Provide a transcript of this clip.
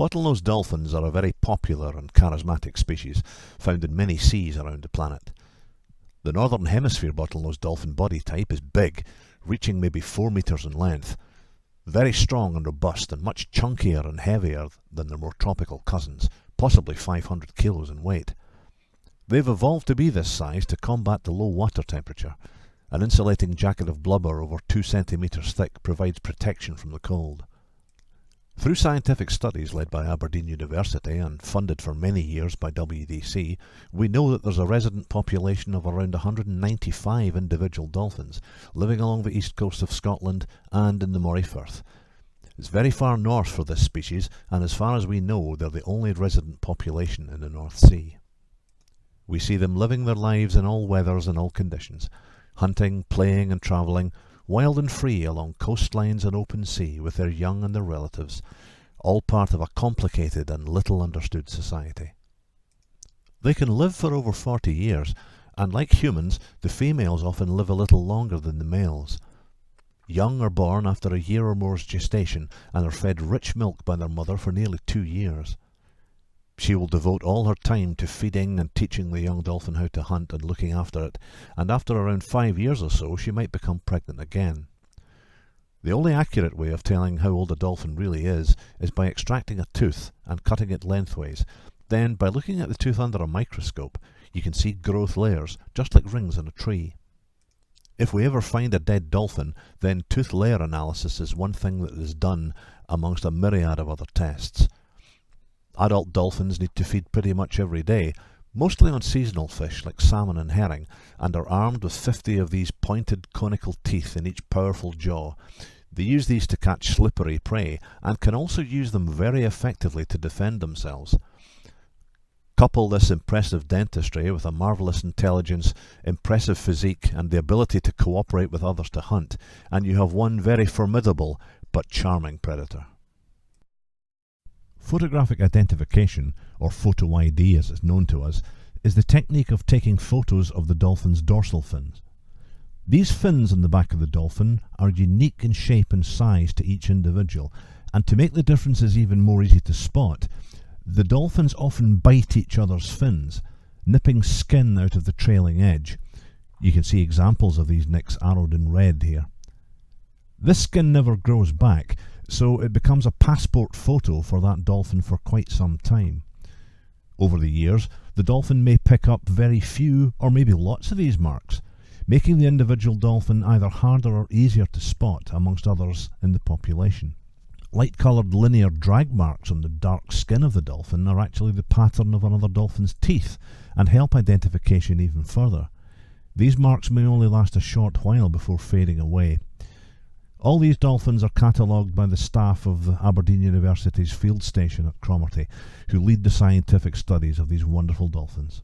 Bottlenose dolphins are a very popular and charismatic species, found in many seas around the planet. The northern hemisphere bottlenose dolphin body type is big, reaching maybe 4 meters in length, very strong and robust and much chunkier and heavier than their more tropical cousins, possibly 500 kilos in weight. They've evolved to be this size to combat the low water temperature. An insulating jacket of blubber over 2 centimeters thick provides protection from the cold. Through scientific studies led by Aberdeen University and funded for many years by WDC, we know that there's a resident population of around 195 individual dolphins living along the east coast of Scotland and in the Moray Firth. It's very far north for this species, and as far as we know, they're the only resident population in the North Sea. We see them living their lives in all weathers and all conditions, hunting, playing and travelling, wild and free along coastlines and open sea with their young and their relatives, all part of a complicated and little understood society. They can live for over 40 years, and like humans, the females often live a little longer than the males. Young are born after a year or more's gestation and are fed rich milk by their mother for nearly 2 years. She will devote all her time to feeding and teaching the young dolphin how to hunt and looking after it, and after around 5 years or so she might become pregnant again. The only accurate way of telling how old a dolphin really is by extracting a tooth and cutting it lengthways. Then, by looking at the tooth under a microscope, you can see growth layers, just like rings on a tree. If we ever find a dead dolphin, then tooth layer analysis is one thing that is done amongst a myriad of other tests. Adult dolphins need to feed pretty much every day, mostly on seasonal fish like salmon and herring, and are armed with 50 of these pointed conical teeth in each powerful jaw. They use these to catch slippery prey, and can also use them very effectively to defend themselves. Couple this impressive dentistry with a marvellous intelligence, impressive physique, and the ability to cooperate with others to hunt, and you have one very formidable but charming predator. Photographic identification, or photo ID as it's known to us, is the technique of taking photos of the dolphin's dorsal fins. These fins on the back of the dolphin are unique in shape and size to each individual, and to make the differences even more easy to spot, the dolphins often bite each other's fins, nipping skin out of the trailing edge. You can see examples of these nicks arrowed in red here. This skin never grows back, so it becomes a passport photo for that dolphin for quite some time. Over the years, the dolphin may pick up very few or maybe lots of these marks, making the individual dolphin either harder or easier to spot amongst others in the population. Light-coloured linear drag marks on the dark skin of the dolphin are actually the pattern of another dolphin's teeth and help identification even further. These marks may only last a short while before fading away. All these dolphins are catalogued by the staff of the Aberdeen University's field station at Cromarty, who lead the scientific studies of these wonderful dolphins.